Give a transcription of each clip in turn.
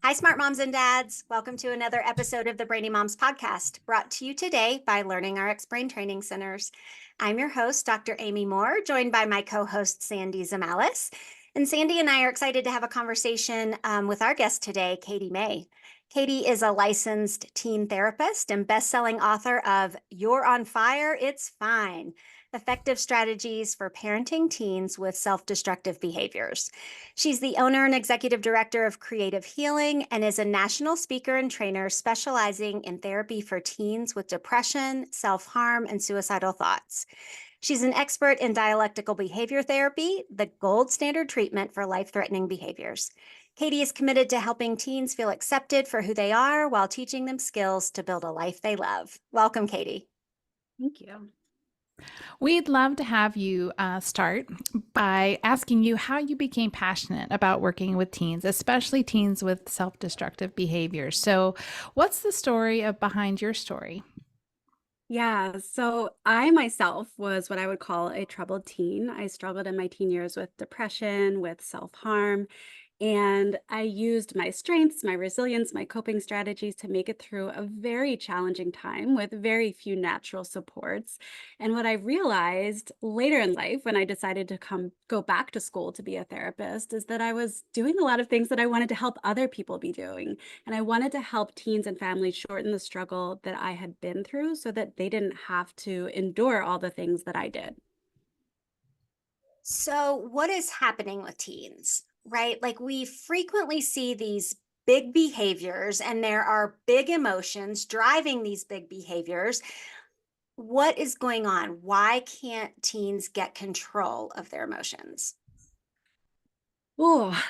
Hi, smart moms and dads. Welcome to another episode of the Brainy Moms podcast, brought to you today by Learning RX Brain Training Centers. I'm your host, Dr. Amy Moore, joined by my co-host, Sandy Zamalis. And Sandy and I are excited to have a conversation with our guest today, Katie May. Katie is a licensed teen therapist and best-selling author of You're on Fire, It's Fine: Effective Strategies for Parenting Teens with Self-Destructive Behaviors. She's the owner and executive director of Creative Healing and is a national speaker and trainer specializing in therapy for teens with depression, self-harm, and suicidal thoughts. She's an expert in dialectical behavior therapy, the gold standard treatment for life-threatening behaviors. Katie is committed to helping teens feel accepted for who they are while teaching them skills to build a life they love. Welcome, Katie. Thank you. We'd love to have you start by asking you how you became passionate about working with teens, especially teens with self-destructive behaviors. So, what's the story behind your story? Yeah, so I myself was what I would call a troubled teen. I struggled in my teen years with depression, with self-harm, and I used my strengths, my resilience, my coping strategies to make it through a very challenging time with very few natural supports. And what I realized later in life when I decided to go back to school to be a therapist is that I was doing a lot of things that I wanted to help other people be doing. And I wanted to help teens and families shorten the struggle that I had been through so that they didn't have to endure all the things that I did. So, what is happening with teens, right? Like, we frequently see these big behaviors, and there are big emotions driving these big behaviors. What is going on? Why can't teens get control of their emotions? Oh,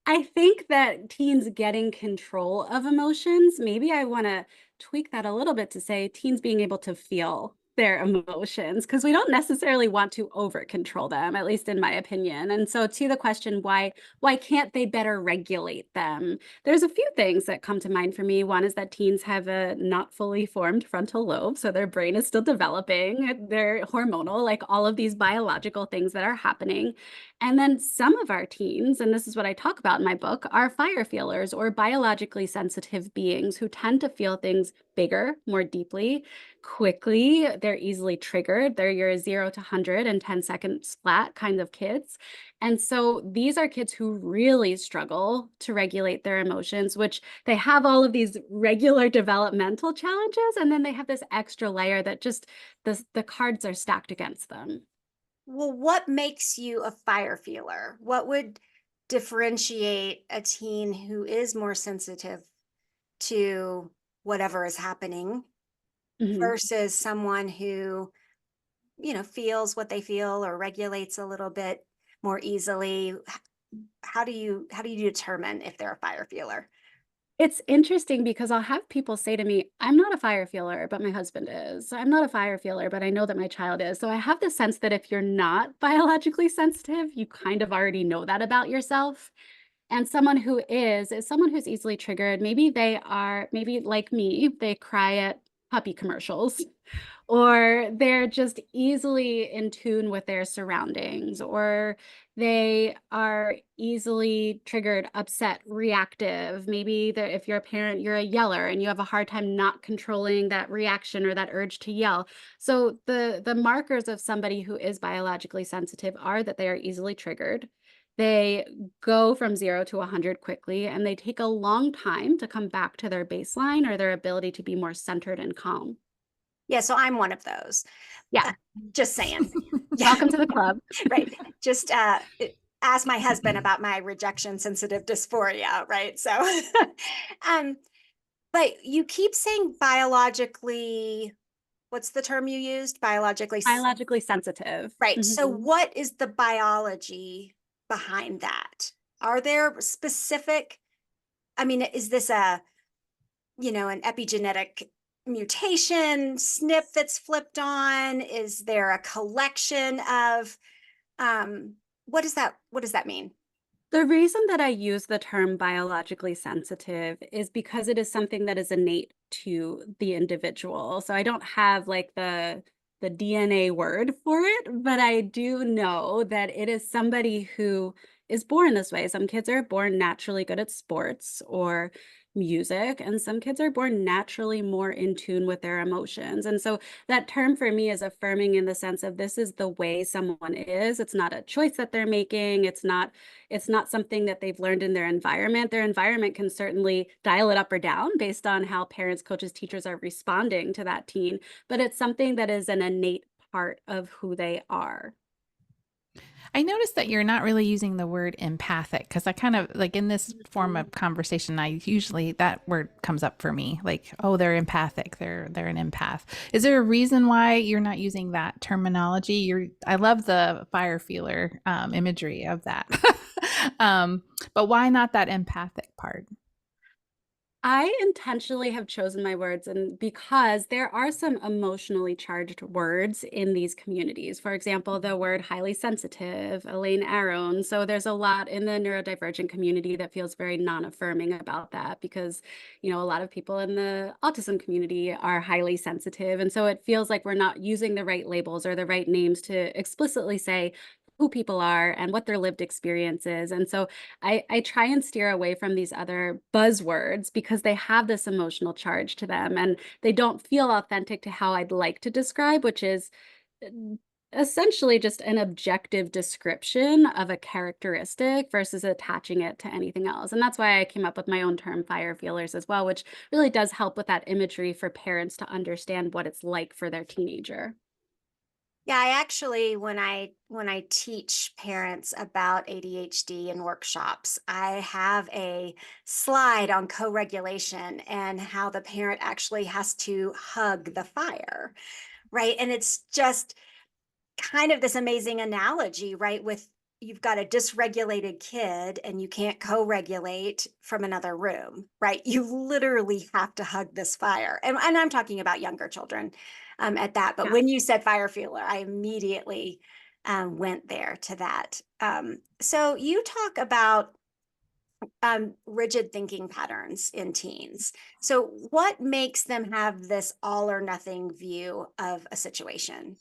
I think that teens getting control of emotions, maybe I want to tweak that a little bit to say teens being able to feel their emotions because we don't necessarily want to over control them, at least in my opinion. And so to the question why can't they better regulate them? There's a few things that come to mind for me. One is that teens have a not fully formed frontal lobe, so their brain is still developing. They're hormonal, like all of these biological things that are happening. And then some of our teens, and this is what I talk about in my book, are fire feelers or biologically sensitive beings who tend to feel things bigger, more deeply, quickly. They're easily triggered. They're your 0 to 100 in 10 seconds flat kind of kids. And so these are kids who really struggle to regulate their emotions, which they have all of these regular developmental challenges. And then they have this extra layer that just the cards are stacked against them. Well, what makes you a fire feeler? What would differentiate a teen who is more sensitive to whatever is happening Mhm. versus someone who, feels what they feel or regulates a little bit more easily? How do you determine if they're a fire feeler? It's interesting because I'll have people say to me, "I'm not a fire feeler, but my husband is. I'm not a fire feeler, but I know that my child is." So I have the sense that if you're not biologically sensitive, you kind of already know that about yourself. And someone who is someone who's easily triggered. Maybe they are, maybe like me, they cry at puppy commercials, or they're just easily in tune with their surroundings, or they are easily triggered, upset, reactive. Maybe if you're a parent, you're a yeller and you have a hard time not controlling that reaction or that urge to yell. So the markers of somebody who is biologically sensitive are that they are easily triggered. They go from 0 to 100 quickly, and they take a long time to come back to their baseline or their ability to be more centered and calm. Yeah, so I'm one of those. Uh, Yeah. just saying. Yeah, Welcome to the club. right. Just ask my husband about my rejection sensitive dysphoria, right? So, um, but you keep saying biologically, what's the term you used? Biologically sensitive. Right. So, Mhm. what is the biology behind that? Are there specific, I mean, is this an epigenetic mutation snip that's flipped on? Is there a collection of, um, what does that mean? The reason that I use the term biologically sensitive is because it is something that is innate to the individual. So I don't have like the DNA word for it, but I do know that it is somebody who is born this way. Some kids are born naturally good at sports or music, and some kids are born naturally more in tune with their emotions. And so that term for me is affirming in the sense of this is the way someone is. It's not a choice that they're making. It's not something that they've learned in their environment. Their environment can certainly dial it up or down based on how parents, coaches, teachers are responding to that teen, but it's something that is an innate part of who they are. I noticed that you're not really using the word empathic because I kind of like in this form of conversation, I usually that word comes up for me, like, oh, they're empathic, they're an empath. Is there a reason why you're not using that terminology? I love the fire feeler imagery of that. um, but why not that empathic part? I intentionally have chosen my words and because there are some emotionally charged words in these communities. For example, the word highly sensitive, Elaine Aron. So there's a lot in the neurodivergent community that feels very non-affirming about that because, a lot of people in the autism community are highly sensitive. And so it feels like we're not using the right labels or the right names to explicitly say who people are and what their lived experience is. And so I try and steer away from these other buzzwords because they have this emotional charge to them and they don't feel authentic to how I'd like to describe, which is uh, essentially just an objective description of a characteristic versus attaching it to anything else. And that's why I came up with my own term fire feelers as well, which really does help with that imagery for parents to understand what it's like for their teenager. Yeah, I actually when I teach parents about ADHD in workshops, I have a slide on co-regulation and how the parent actually has to hug the fire, right? And it's just kind of this amazing analogy, right? With you've got a dysregulated kid and you can't co-regulate from another room, right? You literally have to hug this fire. And I'm talking about younger children at that. But Yeah. when you said fire feeler, I immediately went there to that. So you talk about rigid thinking patterns in teens. So what makes them have this all or nothing view of a situation?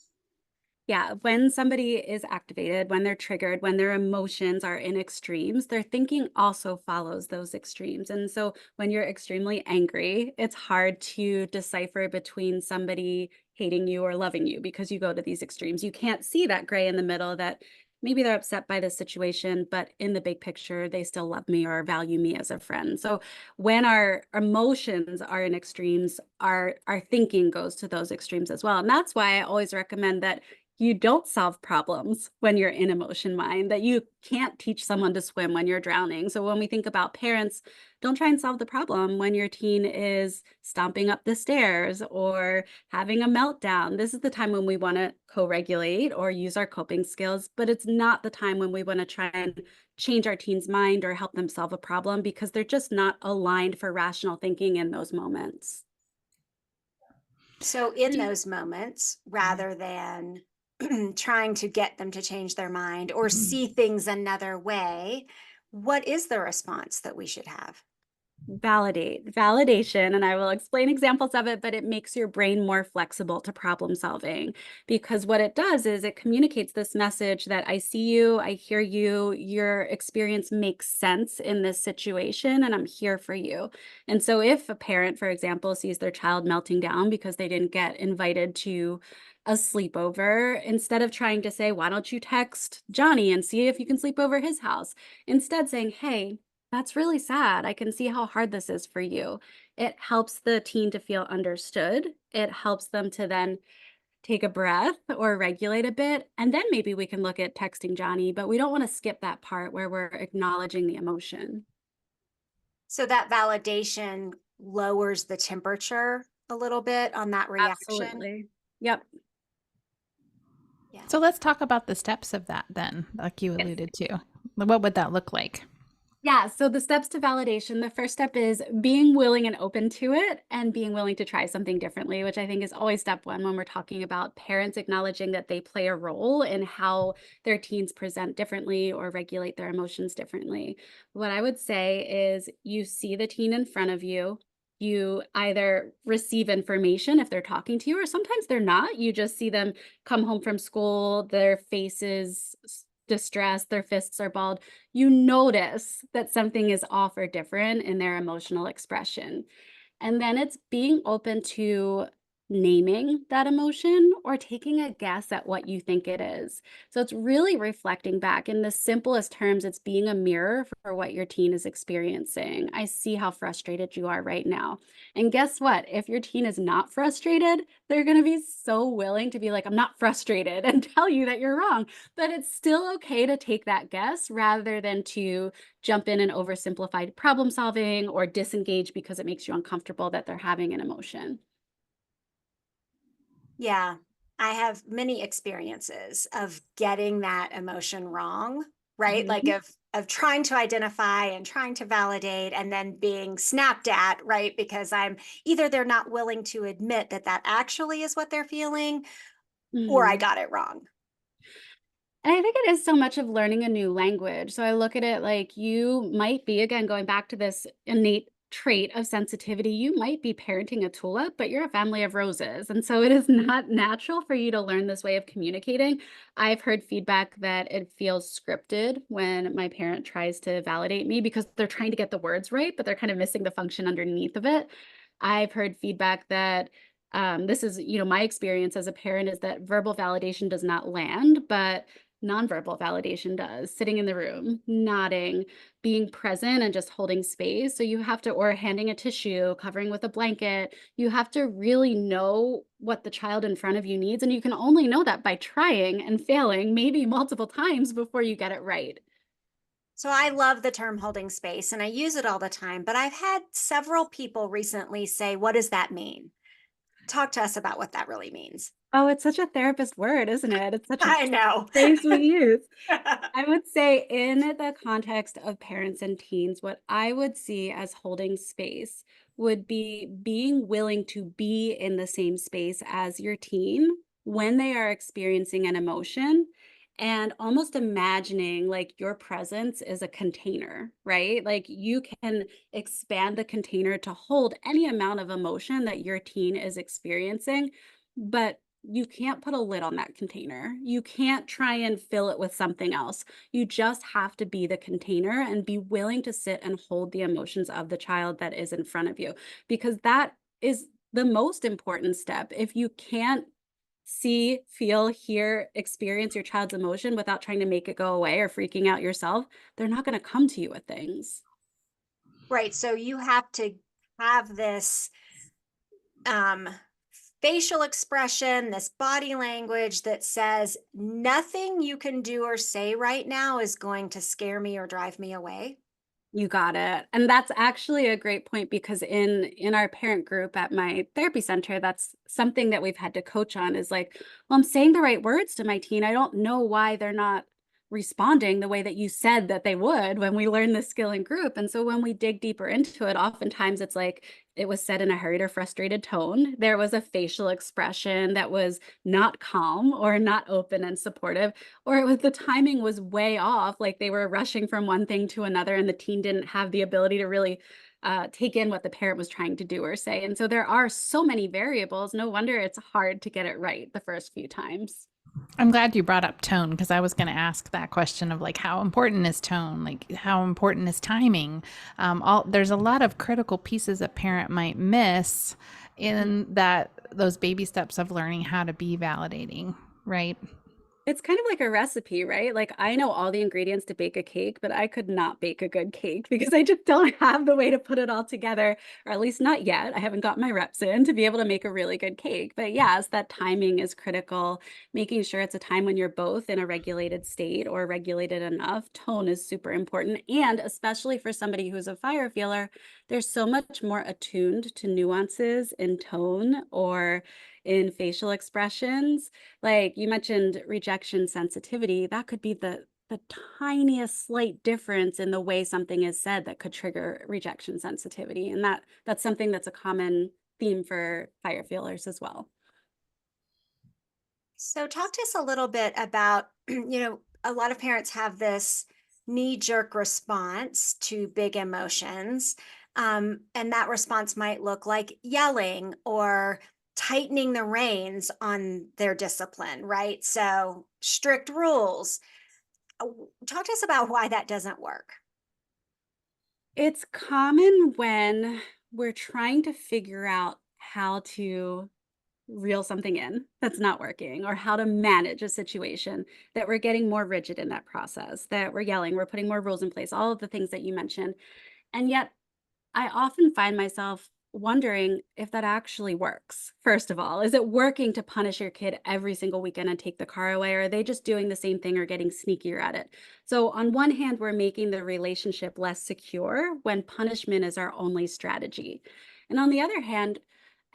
Yeah, when somebody is activated, when they're triggered, when their emotions are in extremes, their thinking also follows those extremes. And so when you're extremely angry, it's hard to decipher between somebody hating you or loving you because you go to these extremes. You can't see that gray in the middle that maybe they're upset by the situation, but in the big picture, they still love me or value me as a friend. So when our emotions are in extremes, our thinking goes to those extremes as well. And that's why I always recommend that you don't solve problems when you're in emotion mind, that you can't teach someone to swim when you're drowning. So when we think about parents, don't try and solve the problem when your teen is stomping up the stairs or having a meltdown. This is the time when we want to co-regulate or use our coping skills, but it's not the time when we want to try and change our teen's mind or help them solve a problem because they're just not aligned for rational thinking in those moments. So in Do you, those moments, rather than trying to get them to change their mind or see things another way, what is the response that we should have? Validation, and I will explain examples of it, but it makes your brain more flexible to problem solving because what it does is it communicates this message that I see you, I hear you, your experience makes sense in this situation, and I'm here for you. And so if a parent, for example, sees their child melting down because they didn't get invited to a sleepover, instead of trying to say, why don't you text Johnny and see if you can sleep over his house? Instead saying, hey, that's really sad. I can see how hard this is for you. It helps the teen to feel understood. It helps them to then take a breath or regulate a bit. And then maybe we can look at texting Johnny, but we don't want to skip that part where we're acknowledging the emotion. So that validation lowers the temperature a little bit on that reaction. Absolutely. Yep. Yeah. so let's talk about the steps of that then, like you Yes. alluded to. What would that look like? Yeah, so the steps to validation, the first step is being willing and open to it and being willing to try something differently, which I think is always step one when we're talking about parents acknowledging that they play a role in how their teens present differently or regulate their emotions differently. What I would say is you see the teen in front of you. You either receive information if they're talking to you, or sometimes they're not. You just see them come home from school, their faces distressed, their fists are balled, you notice that something is off or different in their emotional expression. And then it's being open to naming that emotion or taking a guess at what you think it is. So it's really reflecting back in the simplest terms. It's being a mirror for what your teen is experiencing. I see how frustrated you are right now. And guess what? If your teen is not frustrated, they're going to be so willing to be like, I'm not frustrated and tell you that you're wrong. But it's still okay to take that guess rather than to jump in and oversimplify problem solving or disengage because it makes you uncomfortable that they're having an emotion. Yeah, I have many experiences of getting that emotion wrong, right? Like Mhm. of trying to identify and trying to validate and then being snapped at, right? Because I'm either they're not willing to admit that that actually is what they're feeling, or I Mhm. got it wrong. And I think it is so much of learning a new language. So I look at it like you might be, again, going back to this innate trait of sensitivity, you might be parenting a tulip, but you're a family of roses. And so it is not natural for you to learn this way of communicating. I've heard feedback that it feels scripted when my parent tries to validate me because they're trying to get the words right, but they're kind of missing the function underneath of it. I've heard feedback that this is, my experience as a parent is that verbal validation does not land, but nonverbal validation does, sitting in the room, nodding, being present and just holding space. So you have to, or handing a tissue, covering with a blanket, you have to really know what the child in front of you needs. And you can only know that by trying and failing, maybe multiple times before you get it right. So I love the term holding space and I use it all the time, but I've had several people recently say, what does that mean? Talk to us about what that really means. Oh, it's such a therapist word, isn't it? It's such a I know. phrase we use. I would say in the context of parents and teens, what I would see as holding space would be being willing to be in the same space as your teen when they are experiencing an emotion and almost imagining like your presence is a container, right? Like you can expand the container to hold any amount of emotion that your teen is experiencing, but you can't put a lid on that container. You can't try and fill it with something else. You just have to be the container and be willing to sit and hold the emotions of the child that is in front of you, because that is the most important step. If you can't see, feel, hear, experience your child's emotion without trying to make it go away or freaking out yourself, they're not going to come to you with things. Right. So you have to have this um, facial expression, this body language that says nothing you can do or say right now is going to scare me or drive me away. You got it. And that's actually a great point because in our parent group at my therapy center, that's something that we've had to coach on is like, well, I'm saying the right words to my teen. I don't know why they're not responding the way that you said that they would when we learn this skill in group. And so when we dig deeper into it, oftentimes it's like it was said in a hurried or frustrated tone. There was a facial expression that was not calm or not open and supportive, or it was the timing was way off, like they were rushing from one thing to another and the teen didn't have the ability to really take in what the parent was trying to do or say. And so there are so many variables. No wonder it's hard to get it right the first few times. I'm glad you brought up tone because I was going to ask that question of like how important is tone, like how important is timing. There's a lot of critical pieces a parent might miss in that those baby steps of learning how to be validating, right? It's kind of like a recipe, right? Like I know all the ingredients to bake a cake, but I could not bake a good cake because I just don't have the way to put it all together, or at least not yet. I haven't got my reps in to be able to make a really good cake. But yes, that timing is critical. Making sure it's a time when you're both in a regulated state or regulated enough. Tone is super important. And especially for somebody who's a fire feeler, there's so much more attuned to nuances in tone or in facial expressions. Like you mentioned rejection sensitivity, that could be the tiniest slight difference in the way something is said that could trigger rejection sensitivity. And that's something that's a common theme for fire feelers as well. So, talk to us a little bit about, a lot of parents have this knee jerk response to big emotions. And that response might look like yelling or tightening the reins on their discipline, right? So, strict rules. Talk to us about why that doesn't work. It's common when we're trying to figure out how to reel something in that's not working or how to manage a situation that we're getting more rigid in that process, that we're yelling, we're putting more rules in place, all of the things that you mentioned. And yet I often find myself wondering if that actually works. First of all, is it working to punish your kid every single weekend and take the car away? Or are they just doing the same thing or getting sneakier at it? So, on one hand, we're making the relationship less secure when punishment is our only strategy. And on the other hand,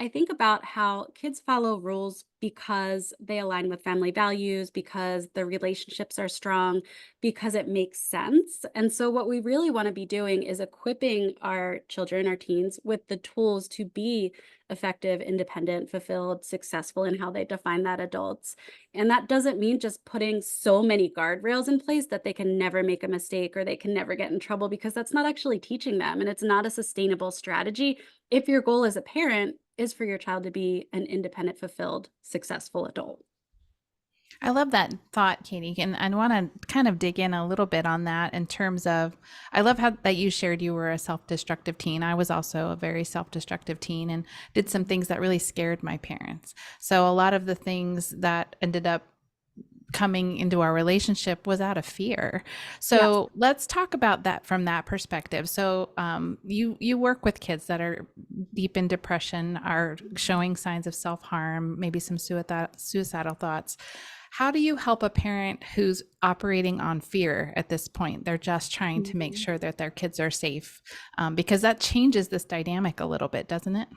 I think about how kids follow rules because they align with family values, because the relationships are strong, because it makes sense. And so, what we really want to be doing is equipping our children, our teens, with the tools to be effective, independent, fulfilled, successful in how they define that adults. And that doesn't mean just putting so many guardrails in place that they can never make a mistake or they can never get in trouble, because that's not actually teaching them. And it's not a sustainable strategy if your goal as a parent is for your child to be an independent, fulfilled, successful adult. I love that thought, Katie, and I want to kind of dig in a little bit on that in terms of, I love how that you shared you were a self-destructive teen. I was also a very self-destructive teen and did some things that really scared my parents. So a lot of the things that ended up coming into our relationship was out of fear. Yes. So let's talk about that from that perspective. So you work with kids that are deep in depression, are showing signs of self-harm, maybe some suicidal thoughts. How do you help a parent who's operating on fear at this point? They're just trying to make Mhm. sure that their kids are safe, because that changes this dynamic a little bit, doesn't it?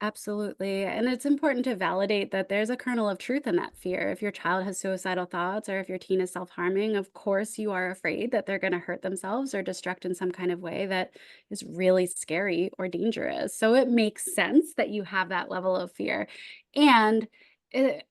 Absolutely. And it's important to validate that there's a kernel of truth in that fear. If your child has suicidal thoughts or if your teen is self harming, of course, you are afraid that they're going to hurt themselves or destruct in some kind of way that is really scary or dangerous. So it makes sense that you have that level of fear. And it,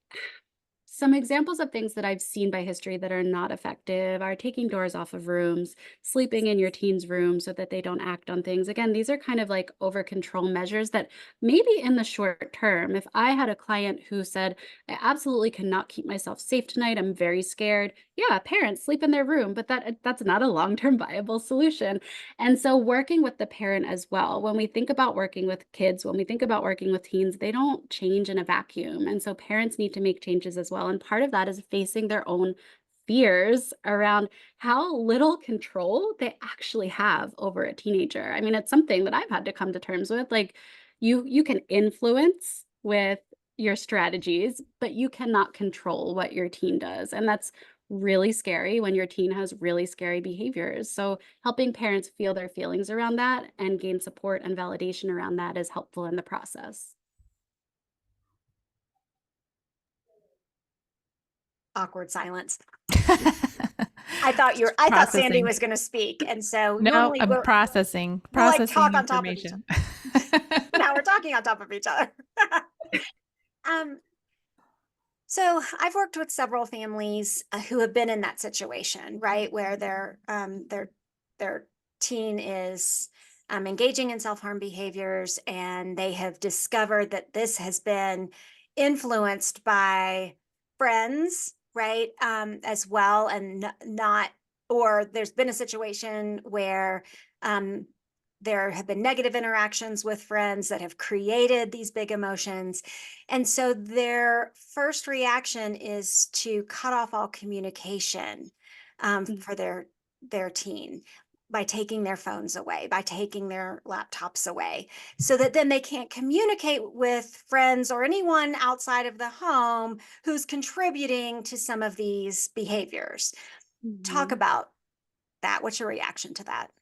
some examples of things that I've seen by history that are not effective are taking doors off of rooms, sleeping in your teen's room so that they don't act on things. Again, these are kind of like over control measures that maybe in the short term, if I had a client who said, I absolutely cannot keep myself safe tonight, I'm very scared. Yeah, parents sleep in their room, but that's not a long-term viable solution. And so working with the parent as well, when we think about working with kids, when we think about working with teens, they don't change in a vacuum. And so parents need to make changes as well. And part of that is facing their own fears around how little control they actually have over a teenager. I mean, it's something that I've had to come to terms with. Like you can influence with your strategies, but you cannot control what your teen does. And that's really scary when your teen has really scary behaviors. So helping parents feel their feelings around that and gain support and validation around that is helpful in the process. Awkward silence. Just I thought Sandy processing. was going to speak. And so No, normally I'm processing, we'll like processing talk on top of each information. other. Now we're talking on top of each other. um, so I've worked with several families who have been in that situation, right, where their teen is engaging in self-harm behaviors, and they have discovered that this has been influenced by friends, right, as well, and not, or there's been a situation where um, there have been negative interactions with friends that have created these big emotions. And so their first reaction is to cut off all communication Mm. for their teen by taking their phones away, by taking their laptops away, so that then they can't communicate with friends or anyone outside of the home who's contributing to some of these behaviors. Talk Mhm. about that. What's your reaction to that?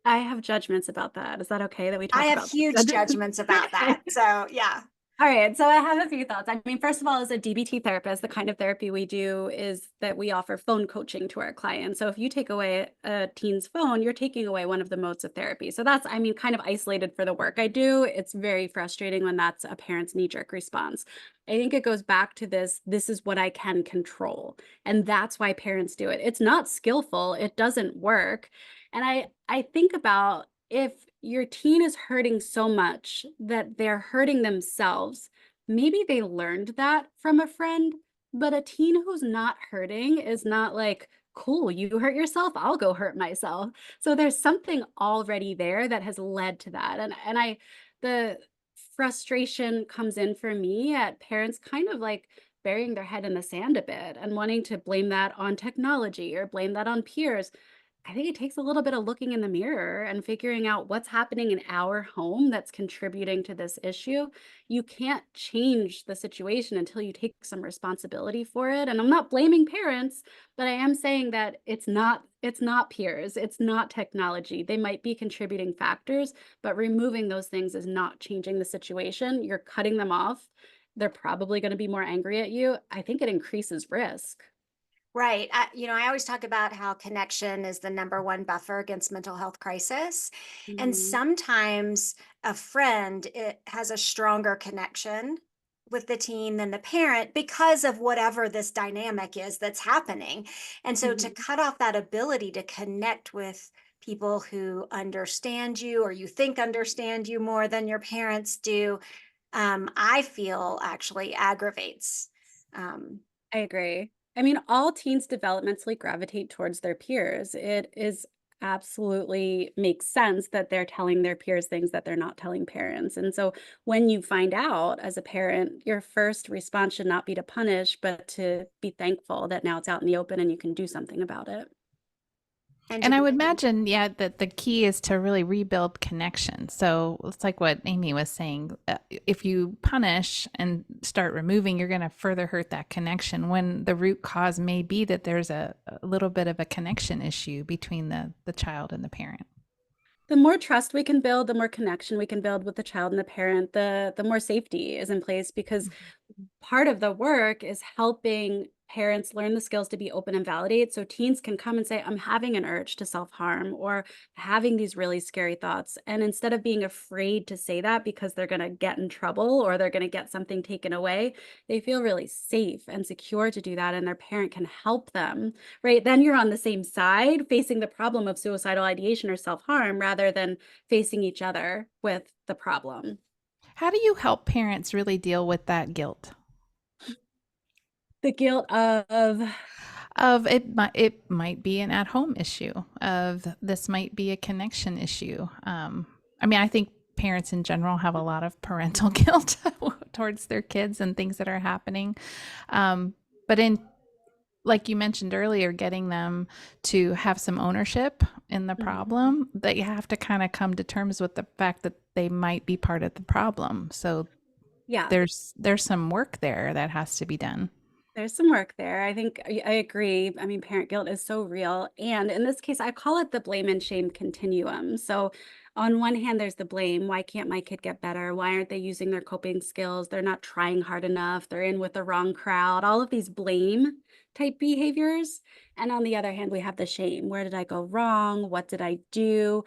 I have judgments about that. Is that okay that we I talk have about huge that? judgments about Okay. that. So, yeah. All right, so I have a few thoughts. I mean, first of all, as a DBT therapist, the kind of therapy we do is that we offer phone coaching to our clients. So if you take away a teen's phone, you're taking away one of the modes of therapy. So that's, I mean, kind of isolated for the work I do. It's very frustrating when that's a parent's knee-jerk response. I think it goes back to this is what I can control. And that's why parents do it. It's not skillful, it doesn't work. And I think about if your teen is hurting so much that they're hurting themselves, maybe they learned that from a friend, but a teen who's not hurting is not like cool, you hurt yourself, I'll go hurt myself. So there's something already there that has led to that. And the frustration comes in for me at parents kind of like burying their head in the sand a bit and wanting to blame that on technology or blame that on peers. I think it takes a little bit of looking in the mirror and figuring out what's happening in our home that's contributing to this issue. You can't change the situation until you take some responsibility for it. And I'm not blaming parents, but I am saying that it's not peers, it's not technology. They might be contributing factors, but removing those things is not changing the situation. You're cutting them off. They're probably going to be more angry at you. I think it increases risk. Right. I always talk about how connection is the number one buffer against mental health crisis. And Mhm. sometimes a friend has a stronger connection with the teen than the parent because of whatever this dynamic is that's happening. And so to Mhm. cut off that ability to connect with people who understand you or you think understand you more than your parents do, I feel actually aggravates. Um, I agree. I mean, all teens developmentally gravitate towards their peers. It is absolutely makes sense that they're telling their peers things that they're not telling parents. And so when you find out as a parent, your first response should not be to punish, but to be thankful that now it's out in the open and you can do something about it. and to And I be would imagine, yeah, that the key is to really rebuild connection. So it's like what Amy was saying. If you punish and start removing, you're going to further hurt that connection when the root cause may be that there's a little bit of a connection issue between the child and the parent. The more trust we can build, the more connection we can build with the child and the parent, the more safety is in place because part of the work is helping parents learn the skills to be open and validate so teens can come and say, I'm having an urge to self-harm or having these really scary thoughts. And instead of being afraid to say that because they're going to get in trouble or they're going to get something taken away, they feel really safe and secure to do that. And their parent can help them, right? Then you're on the same side facing the problem of suicidal ideation or self-harm rather than facing each other with the problem. How do you help parents really deal with that guilt? The guilt of Of it might be an at-home issue, of this might be a connection issue. I mean, I think parents in general have a lot of parental guilt towards their kids and things that are happening. But in like you mentioned earlier, getting them to have some ownership in the Mhm. problem, that you have to kind of come to terms with the fact that they might be part of the problem. So Yeah, there's some work there that has to be done. there's some work there. I think I agree. I mean, parent guilt is so real. And in this case, I call it the blame and shame continuum. So, on one hand, there's the blame. Why can't my kid get better? Why aren't they using their coping skills? They're not trying hard enough. They're in with the wrong crowd. All of these blame type behaviors. And on the other hand, we have the shame. Where did I go wrong? What did I do?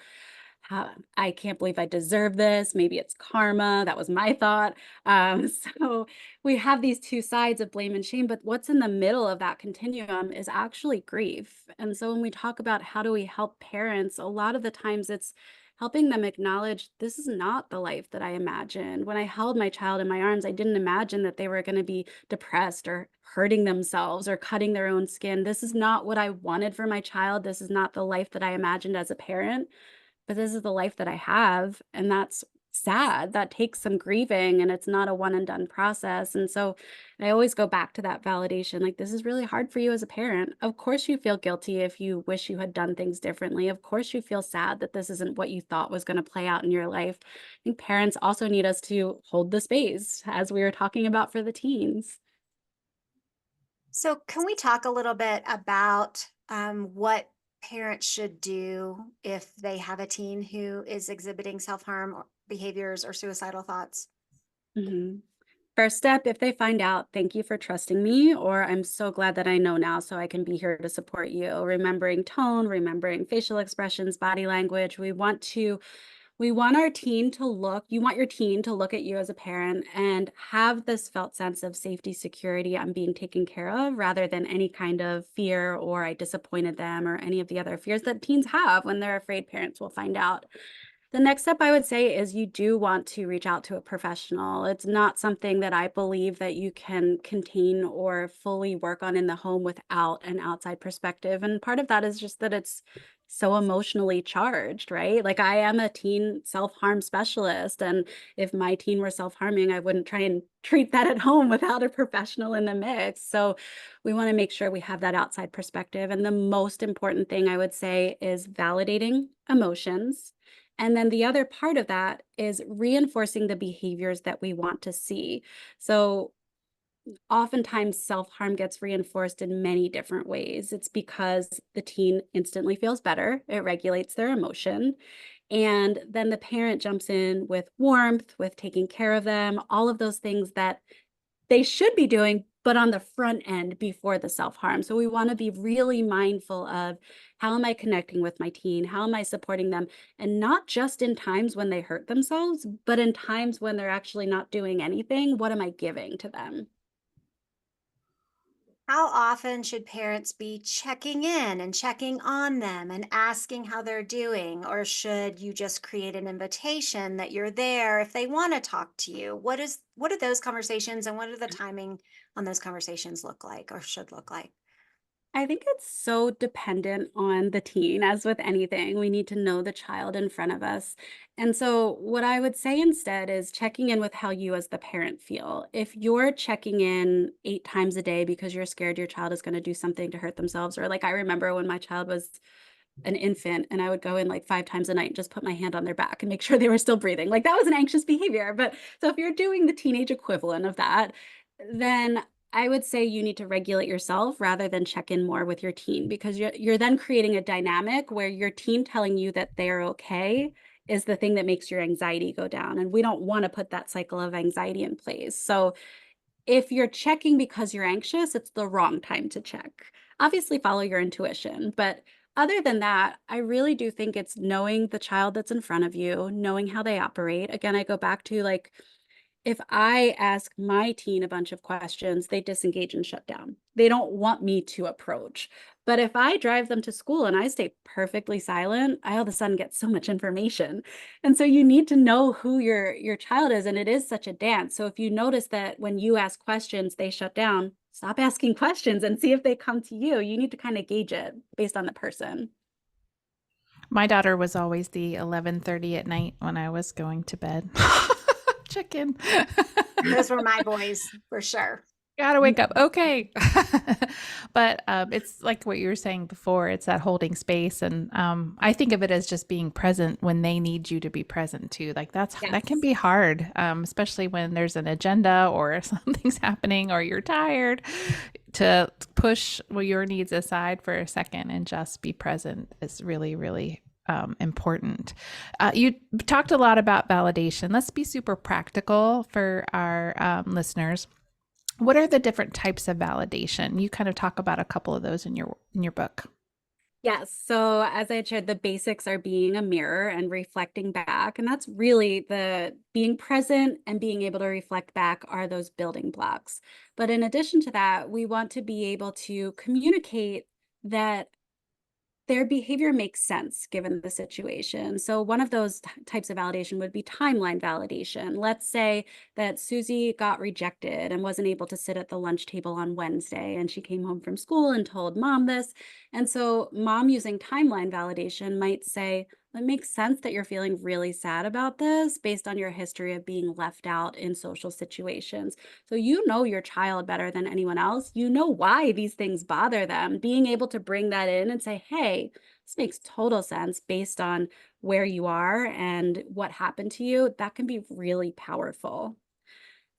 I can't believe I deserve this. Maybe it's karma. That was my thought. So we have these two sides of blame and shame, but what's in the middle of that continuum is actually grief. And so when we talk about how do we help parents, a lot of the times it's helping them acknowledge this is not the life that I imagined. When I held my child in my arms, I didn't imagine that they were going to be depressed or hurting themselves or cutting their own skin. This is not what I wanted for my child. This is not the life that I imagined as a parent, but this is the life that I have, and that's sad. That takes some grieving, and it's not a one and done process, and so I always go back to that validation, like, "This is really hard for you as a parent." Of course you feel guilty if you wish you had done things differently. Of course you feel sad that this isn't what you thought was gonna play out in your life. I think parents also need us to hold the space, as we were talking about for the teens. So, can we talk a little bit about what parents should do if they have a teen who is exhibiting self harm behaviors or suicidal thoughts? Mhm. First step, if they find out, thank you for trusting me, or I'm so glad that I know now so I can be here to support you. Remembering tone, remembering facial expressions, body language. We want our teen to look, you want your teen to look at you as a parent and have this felt sense of safety, security, I'm being taken care of, rather than any kind of fear or I disappointed them or any of the other fears that teens have when they're afraid parents will find out. The next step I would say is you do want to reach out to a professional. It's not something that I believe that you can contain or fully work on in the home without an outside perspective. And part of that is just that it's so emotionally charged, right? Like I am a teen self-harm specialist, and if my teen were self-harming, I wouldn't try and treat that at home without a professional in the mix. So we want to make sure we have that outside perspective. And the most important thing I would say is validating emotions. And then the other part of that is reinforcing the behaviors that we want to see. So oftentimes self-harm gets reinforced in many different ways. It's because the teen instantly feels better, it regulates their emotion. And then the parent jumps in with warmth, with taking care of them, all of those things that they should be doing, but on the front end before the self-harm. So we want to be really mindful of how am I connecting with my teen? How am I supporting them? And not just in times when they hurt themselves, but in times when they're actually not doing anything. What am I giving to them? How often should parents be checking in and checking on them and asking how they're doing? Or should you just create an invitation that you're there if they want to talk to you? What do those conversations and what do the timing on those conversations look like or should look like? I think it's so dependent on the teen, as with anything. We need to know the child in front of us. And so, what I would say instead is checking in with how you, as the parent, feel. If you're checking in 8 times a day because you're scared your child is going to do something to hurt themselves, or like I remember when my child was an infant and I would go in like 5 times a night and just put my hand on their back and make sure they were still breathing. Like that was an anxious behavior. But so if you're doing the teenage equivalent of that, then I would say you need to regulate yourself rather than check in more with your teen, because you're then creating a dynamic where your teen telling you that they're okay is the thing that makes your anxiety go down. And we don't want to put that cycle of anxiety in place. So if you're checking because you're anxious, it's the wrong time to check. Obviously, follow your intuition. But other than that, I really do think it's knowing the child that's in front of you, knowing how they operate. Again, I go back to like, if I ask my teen a bunch of questions, they disengage and shut down. They don't want me to approach. But if I drive them to school and I stay perfectly silent, I all of a sudden get so much information. And so you need to know who your child is, and it is such a dance. So if you notice that when you ask questions, they shut down, stop asking questions and see if they come to you. You need to kind of gauge it based on the person. My daughter was always the 11:30 at night when I was going to bed. Check in. Those were my boys for sure. Gotta wake up. Okay. But it's like what you were saying before. It's that holding space, and I think of it as just being present when they need you to be present too. Like that can Yes. be hard, especially when there's an agenda or something's happening or you're tired. To push your needs aside for a second and just be present is really, really important. You talked a lot about validation. Let's be super practical for our listeners. What are the different types of validation? You kind of talk about a couple of those in your book. Yes. So as I shared, the basics are being a mirror and reflecting back. And that's really the being present and being able to reflect back are those building blocks. But in addition to that, we want to be able to communicate that their behavior makes sense given the situation. So one of those types of validation would be timeline validation. Let's say that Susie got rejected and wasn't able to sit at the lunch table on Wednesday, and she came home from school and told mom this. And so mom, using timeline validation, might say, it makes sense that you're feeling really sad about this based on your history of being left out in social situations. So you know your child better than anyone else. You know why these things bother them. Being able to bring that in and say, hey, this makes total sense based on where you are and what happened to you, that can be really powerful.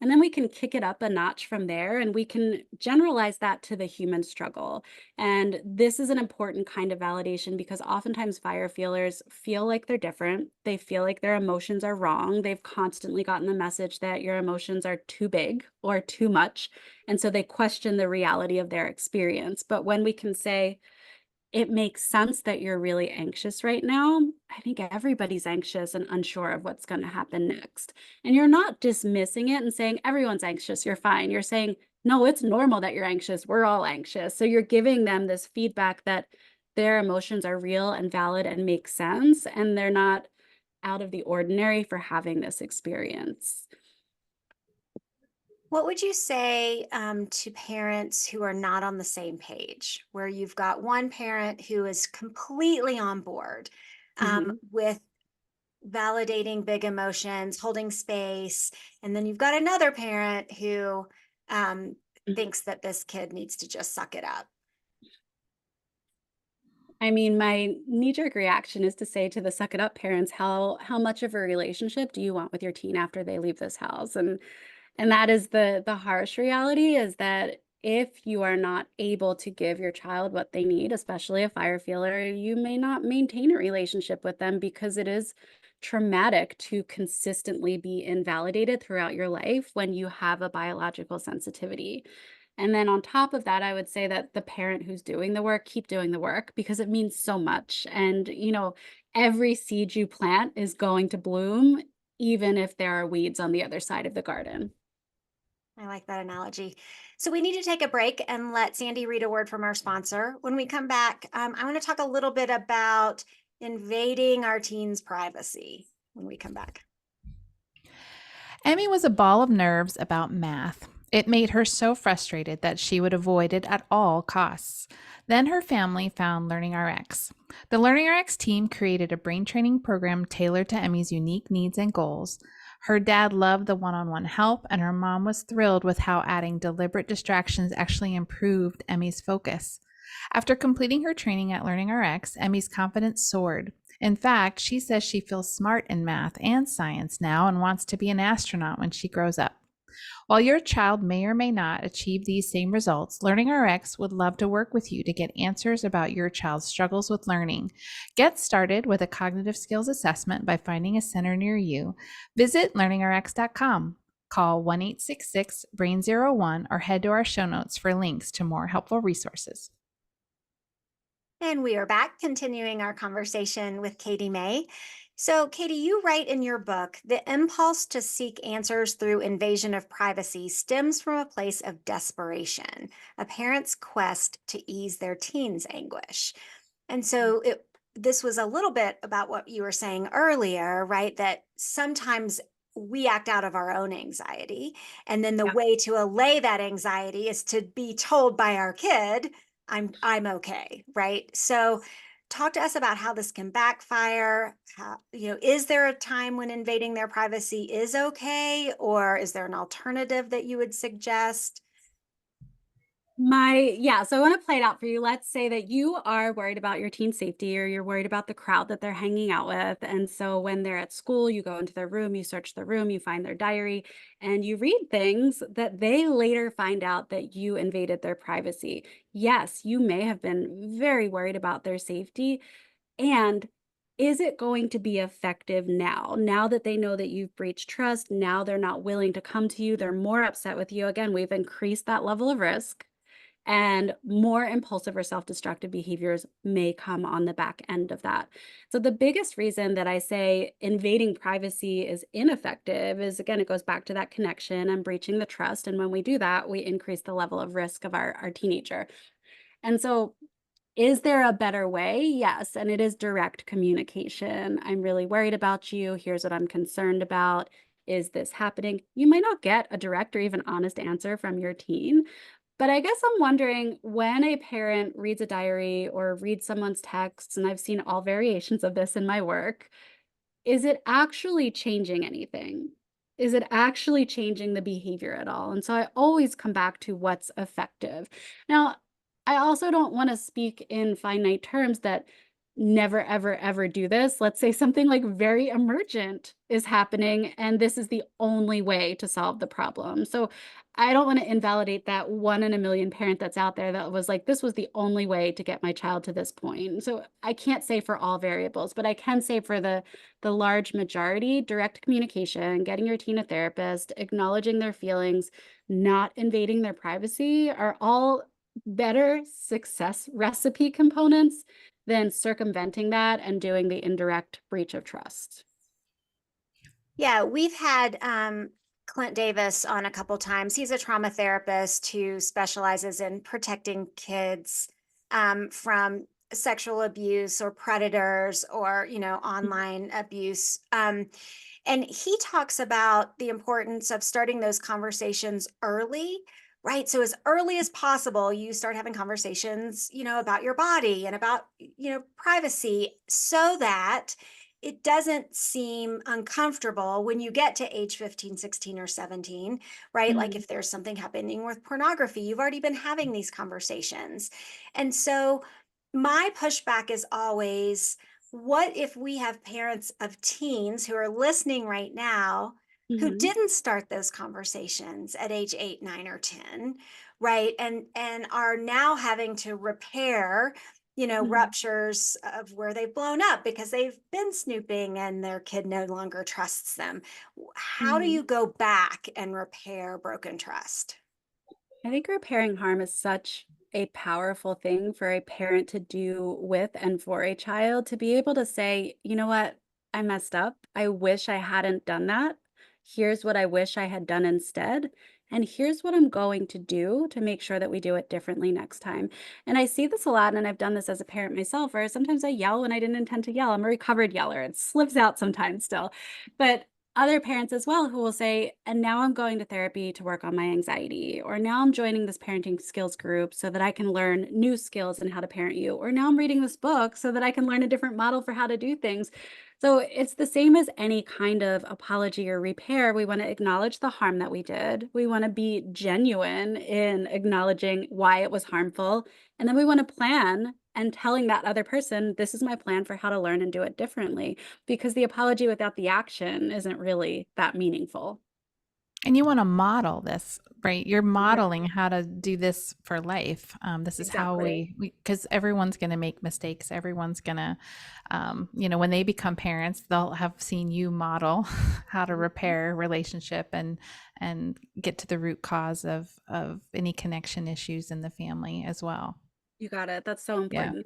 And then we can kick it up a notch from there, and we can generalize that to the human struggle. And this is an important kind of validation because oftentimes fire feelers feel like they're different. They feel like their emotions are wrong. They've constantly gotten the message that your emotions are too big or too much. And so they question the reality of their experience. But when we can say, it makes sense that you're really anxious right now. I think everybody's anxious and unsure of what's going to happen next. And you're not dismissing it and saying, everyone's anxious, you're fine. You're saying, no, it's normal that you're anxious. We're all anxious. So you're giving them this feedback that their emotions are real and valid and make sense. And they're not out of the ordinary for having this experience. What would you say to parents who are not on the same page, where you've got one parent who is completely on board Mhm. with validating big emotions, holding space, and then you've got another parent who um, thinks that this kid needs to just suck it up? I mean, my knee-jerk reaction is to say to the suck it up parents, how much of a relationship do you want with your teen after they leave this house? And that is the harsh reality, is that if you are not able to give your child what they need, especially a fire feeler, you may not maintain a relationship with them, because it is traumatic to consistently be invalidated throughout your life when you have a biological sensitivity. And then on top of that, I would say that the parent who's doing the work, keep doing the work, because it means so much. And, every seed you plant is going to bloom, even if there are weeds on the other side of the garden. I like that analogy. So we need to take a break and let Sandy read a word from our sponsor. When we come back, I want to talk a little bit about invading our teens' privacy when we come back. Emmy was a ball of nerves about math. It made her so frustrated that she would avoid it at all costs. Then her family found LearningRx. The LearningRx team created a brain training program tailored to Emmy's unique needs and goals. Her dad loved the one on one help, and her mom was thrilled with how adding deliberate distractions actually improved Emmy's focus. After completing her training at LearningRx, Emmy's confidence soared. In fact, she says she feels smart in math and science now and wants to be an astronaut when she grows up. While your child may or may not achieve these same results, LearningRx would love to work with you to get answers about your child's struggles with learning. Get started with a cognitive skills assessment by finding a center near you. Visit learningrx.com. Call 1-866-BRAIN01 or head to our show notes for links to more helpful resources. And we are back continuing our conversation with Katie May. So, Katie, you write in your book, the impulse to seek answers through invasion of privacy stems from a place of desperation, a parent's quest to ease their teen's anguish. And so this was a little bit about what you were saying earlier, right? That sometimes we act out of our own anxiety. And then the Yeah. way to allay that anxiety is to be told by our kid, I'm okay, right? So talk to us about how this can backfire. How, is there a time when invading their privacy is okay? Or is there an alternative that you would suggest? So I want to play it out for you. Let's say that you are worried about your teen's safety, or you're worried about the crowd that they're hanging out with. And so when they're at school, you go into their room, you search the room, you find their diary, and you read things that they later find out that you invaded their privacy. Yes, you may have been very worried about their safety. And is it going to be effective now? Now that they know that you've breached trust, now they're not willing to come to you, they're more upset with you. Again, we've increased that level of risk, and more impulsive or self-destructive behaviors may come on the back end of that. So the biggest reason that I say invading privacy is ineffective is, again, it goes back to that connection and breaching the trust. And when we do that, we increase the level of risk of our teenager. And so is there a better way? Yes, and it is direct communication. I'm really worried about you. Here's what I'm concerned about. Is this happening? You might not get a direct or even honest answer from your teen, but I guess I'm wondering, when a parent reads a diary or reads someone's texts, and I've seen all variations of this in my work, is it actually changing anything? Is it actually changing the behavior at all? And so I always come back to what's effective. Now, I also don't want to speak in finite terms that never, ever, ever do this. Let's say something like very emergent is happening, and this is the only way to solve the problem. So I don't want to invalidate that one in a million parent that's out there that was like, this was the only way to get my child to this point. So I can't say for all variables, but I can say for the large majority, direct communication, getting your teen a therapist, acknowledging their feelings, not invading their privacy are all better success recipe components than circumventing that and doing the indirect breach of trust. Yeah, we've had Clint Davis on a couple times. He's a trauma therapist who specializes in protecting kids from sexual abuse or predators or, Mhm. online abuse. And he talks about the importance of starting those conversations early, right? So as early as possible, you start having conversations, about your body and about, privacy so that it doesn't seem uncomfortable when you get to age 15, 16, or 17, right? Like Mhm. if there's something happening with pornography, you've already been having these conversations. And so my pushback is always, what if we have parents of teens who are listening right now who Mhm. didn't start those conversations at age 8, 9, or 10, right? And are now having to repair, Mhm. ruptures of where they've blown up because they've been snooping and their kid no longer trusts them. How do Mhm. you go back and repair broken trust? I think repairing harm is such a powerful thing for a parent to do with and for a child to be able to say, you know what, I messed up. I wish I hadn't done that. Here's what I wish I had done instead. And here's what I'm going to do to make sure that we do it differently next time. And I see this a lot, and I've done this as a parent myself, where sometimes I yell when I didn't intend to yell. I'm a recovered yeller. It slips out sometimes still. But other parents as well who will say, and now I'm going to therapy to work on my anxiety, or now I'm joining this parenting skills group so that I can learn new skills in how to parent you, or now I'm reading this book so that I can learn a different model for how to do things. So it's the same as any kind of apology or repair. We want to acknowledge the harm that we did. We want to be genuine in acknowledging why it was harmful. And then we want to plan and telling that other person, this is my plan for how to learn and do it differently, because the apology without the action isn't really that meaningful. And you want to model this, right? You're Right. modeling how to do this for life. This is how Exactly. because everyone's going to make mistakes. Everyone's going to, when they become parents, they'll have seen you model how to Mhm. repair relationship and get to the root cause of any connection issues in the family as well. You got it. That's so Yeah, important.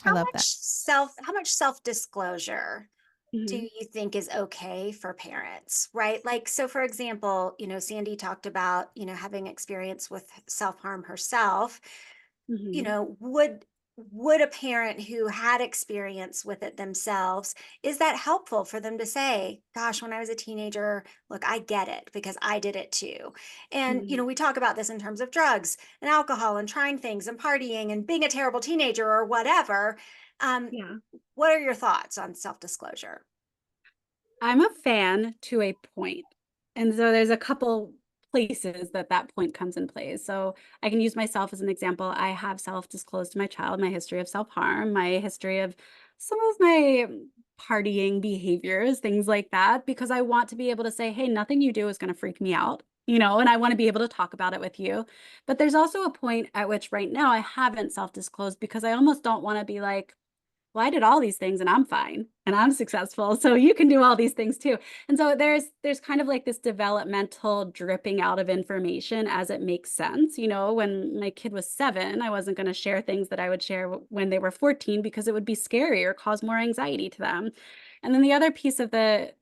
I love that. How much self-disclosure do Mhm. you think is okay for parents, right? Like, so for example, Sandy talked about, having experience with self-harm herself. Mhm. Would a parent who had experience with it themselves, is that helpful for them to say, gosh, when I was a teenager, look, I get it because I did it too. And Mhm. we talk about this in terms of drugs and alcohol and trying things and partying and being a terrible teenager or whatever. um, Yeah. what are your thoughts on self-disclosure? I'm a fan to a point. And so there's a couple places that that point comes in place. So I can use myself as an example. I have self-disclosed to my child my history of self-harm, my history of some of my partying behaviors, things like that, because I want to be able to say, hey, nothing you do is going to freak me out, and I want to be able to talk about it with you. But there's also a point at which right now I haven't self-disclosed because I almost don't want to be like, well, I did all these things and I'm fine and I'm successful. So you can do all these things too. And so there's kind of like this developmental dripping out of information as it makes sense. When my kid was 7, I wasn't going to share things that I would share when they were 14 because it would be scary or cause more anxiety to them. And then the other piece of it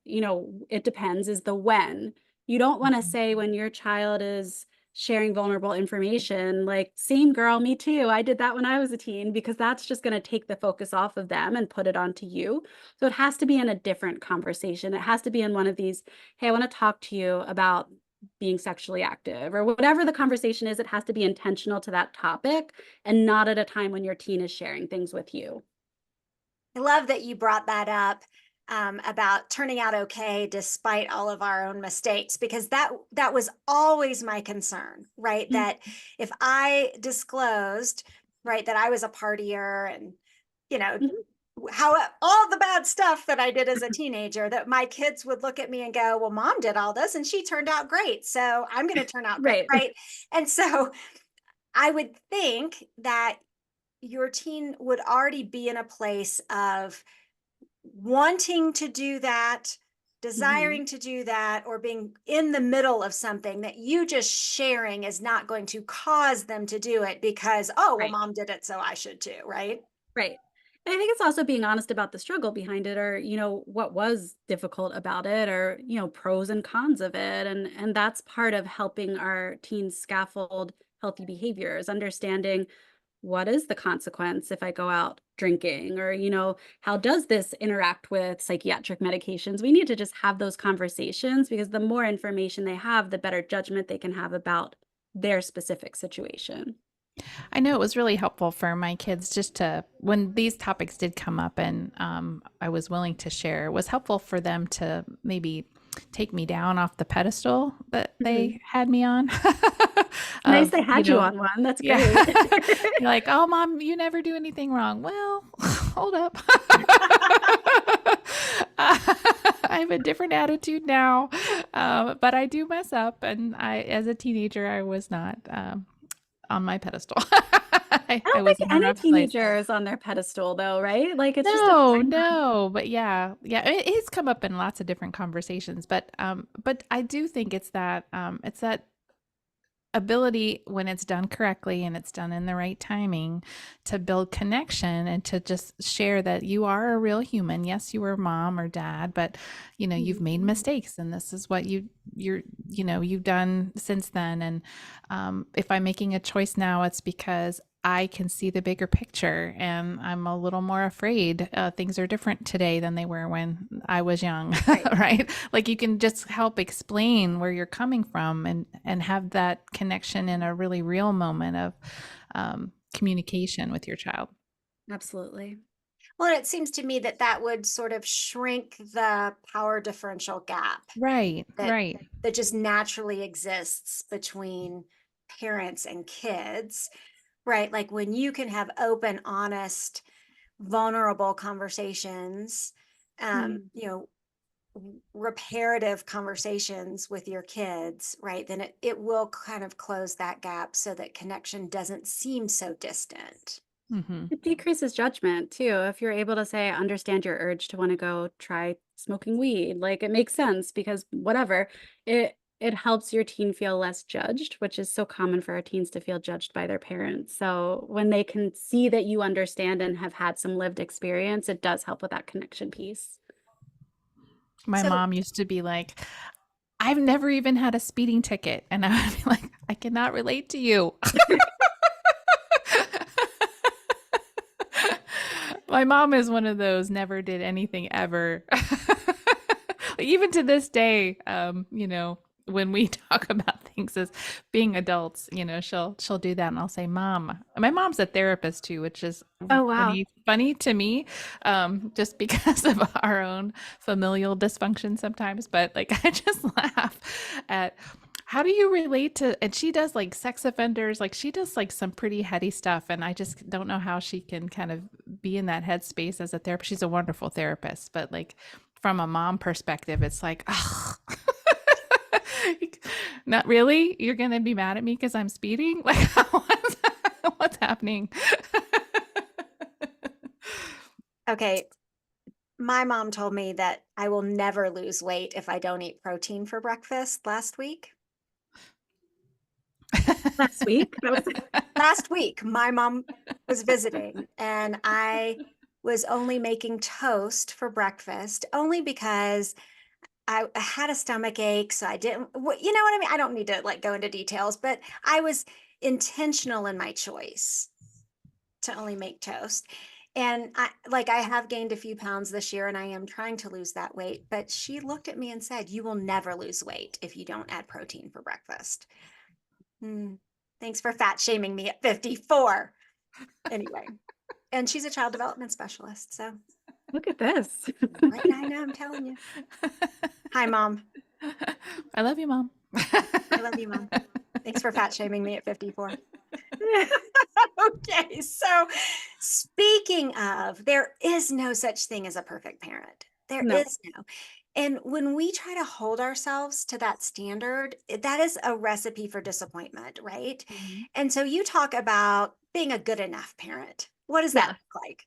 depends, is the when. You don't want to Mhm. say when your child is sharing vulnerable information, like, same girl, me too. I did that when I was a teen, because that's just going to take the focus off of them and put it onto you. So it has to be in a different conversation. It has to be in one of these, hey, I want to talk to you about being sexually active, or whatever the conversation is. It has to be intentional to that topic and not at a time when your teen is sharing things with you. I love that you brought that up, about turning out okay despite all of our own mistakes, because that was always my concern, right? Mhm. That if I disclosed, right, that I was a partier and you know Mhm. how all the bad stuff that I did as a teenager, that my kids would look at me and go, "Well, mom did all this and she turned out great, so I'm going to turn out great," Right. right? And so I would think that your teen would already be in a place of wanting to do that, Mhm. desiring to do that, or being in the middle of something that you just sharing is not going to cause them to do it because, oh, well, Right. mom did it, so I should too, right? Right. And I think it's also being honest about the struggle behind it, or, what was difficult about it, or, pros and cons of it. And that's part of helping our teens scaffold healthy behaviors, understanding what is the consequence if I go out drinking? Or, how does this interact with psychiatric medications? We need to just have those conversations because the more information they have, the better judgment they can have about their specific situation. I know it was really helpful for my kids just to, when these topics did come up and I was willing to share, it was helpful for them to maybe take me down off the pedestal that Mhm. they had me on. Nice Of, they had you on one. That's yeah. great. You're like, oh, mom, you never do anything wrong. Well, hold up. I have a different attitude now, but I do mess up. And as a teenager, I was not on my pedestal. I I don't was think in a any rough place. teenager is on their pedestal though, right? Like it's just a No, time. no, but yeah, it's come up in lots of different conversations. But I do think it's that ability when it's done correctly and it's done in the right timing to build connection and to just share that you are a real human. Yes, you were mom or dad, but you've made Mhm. mistakes and this is what you've done since then. And if I'm making a choice now, it's because I can see the bigger picture and I'm a little more afraid. Things are different today than they were when I was young, Right. right? Like you can just help explain where you're coming from and have that connection in a really real moment of communication with your child. Absolutely. Well, it seems to me that that would sort of shrink the power differential gap Right, that right. that just naturally exists between parents and kids, right? Like when you can have open, honest, vulnerable conversations, Mm. you know, reparative conversations with your kids, right? Then it will kind of close that gap so that connection doesn't seem so distant. Hmm. It decreases judgment too. If you're able to say, I understand your urge to want to go try smoking weed, like it makes sense because whatever, it helps your teen feel less judged, which is so common for our teens to feel judged by their parents. So when they can see that you understand and have had some lived experience, it does help with that connection piece. My So, mom used to be like, I've never even had a speeding ticket. And I would be like, I cannot relate to you. My mom is one of those never did anything ever. Even to this day, when we talk about things as being adults, she'll do that and I'll say, Mom. My mom's a therapist too, which is Oh, wow. funny to me, just because of our own familial dysfunction sometimes. But like I just laugh at how do you relate to, and she does like sex offenders, like she does like some pretty heady stuff. And I just don't know how she can kind of be in that headspace as a therapist. She's a wonderful therapist, but like from a mom perspective, it's like, oh, not really. You're going to be mad at me because I'm speeding? Like, what's happening? okay, my mom told me that I will never lose weight if I don't eat protein for breakfast last week. Last week. That was Last week, my mom was visiting and I was only making toast for breakfast only because I had a stomach ache. So I didn't, you know what I mean? I don't need to like go into details, but I was intentional in my choice to only make toast. And I have gained a few pounds this year and I am trying to lose that weight. But she looked at me and said, You will never lose weight if you don't add protein for breakfast. Hmm. Thanks for fat shaming me at 54. Anyway, and she's a child development specialist. So look at this. I know, I'm telling you. Hi, Mom. I love you, Mom. I love you, Mom. Thanks for fat shaming me at 54. Okay, so speaking of, there is no such thing as a perfect parent. There No. is no. And when we try to hold ourselves to that standard, that is a recipe for disappointment, right? Mhm. And so you talk about being a good enough parent. What does that Yeah. look like?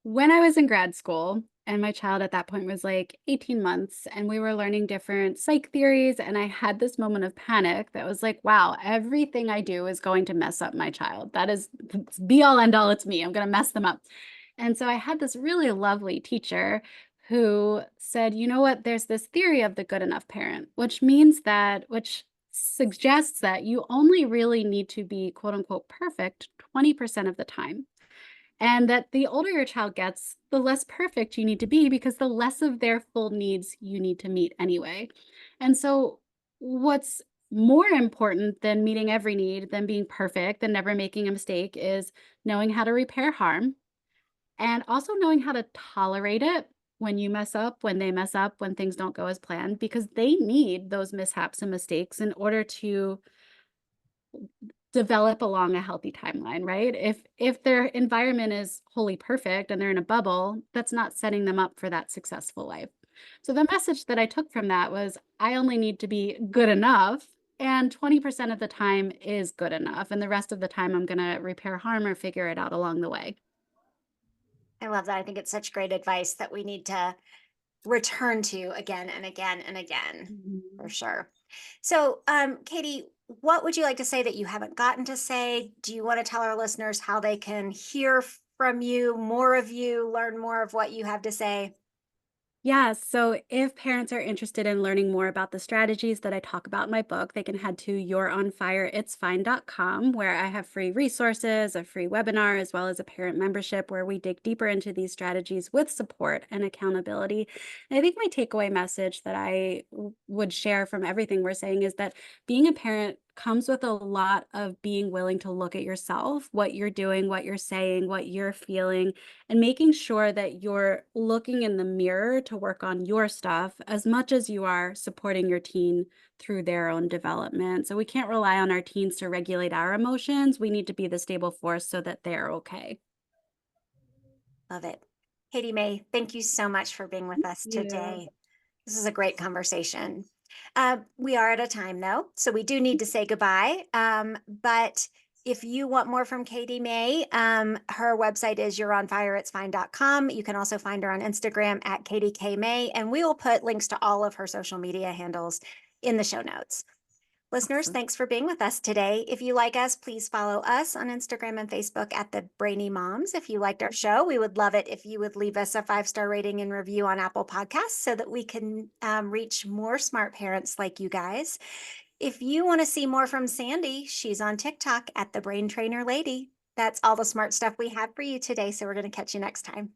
When I was in grad school, and my child at that point was like 18 months, and we were learning different psych theories, and I had this moment of panic that was like, wow, everything I do is going to mess up my child. That is it's be all end all, it's me. I'm going to mess them up. And so I had this really lovely teacher who said, you know what, there's this theory of the good enough parent, which means that, which suggests that you only really need to be quote unquote perfect 20% of the time. And that the older your child gets, the less perfect you need to be because the less of their full needs you need to meet anyway. And so, what's more important than meeting every need, than being perfect, than never making a mistake is knowing how to repair harm and also knowing how to tolerate it when you mess up, when they mess up, when things don't go as planned, because they need those mishaps and mistakes in order to develop along a healthy timeline, right? If their environment is wholly perfect and they're in a bubble, that's not setting them up for that successful life. So the message that I took from that was I only need to be good enough, and 20% of the time is good enough, and the rest of the time I'm going to repair harm or figure it out along the way. I love that. I think it's such great advice that we need to return to again and again and again, for Mhm. sure. So, Katie, what would you like to say that you haven't gotten to say? Do you want to tell our listeners how they can hear from you, more of you, learn more of what you have to say? Yeah, so if parents are interested in learning more about the strategies that I talk about in my book, they can head to youronfireitsfine.com, where I have free resources, a free webinar, as well as a parent membership where we dig deeper into these strategies with support and accountability. And I think my takeaway message that would share from everything we're saying is that being a parent comes with a lot of being willing to look at yourself, what you're doing, what you're saying, what you're feeling, and making sure that you're looking in the mirror to work on your stuff as much as you are supporting your teen through their own development. So we can't rely on our teens to regulate our emotions. We need to be the stable force so that they're okay. Love it. Katie May, thank you so much for being with us You. today. This is a great conversation. We are at a time though, so we do need to say goodbye. But if you want more from Katie May, her website is you'ronfireitsfine.com. You can also find her on Instagram at Katie K May, and we will put links to all of her social media handles in the show notes. Listeners, Awesome. thanks for being with us today. If you like us, please follow us on Instagram and Facebook at the Brainy Moms. If you liked our show, we would love it if you would leave us a 5-star rating and review on Apple Podcasts so that we can reach more smart parents like you guys. If you want to see more from Sandy, she's on TikTok at the Brain Trainer Lady. That's all the smart stuff we have for you today. So we're going to catch you next time.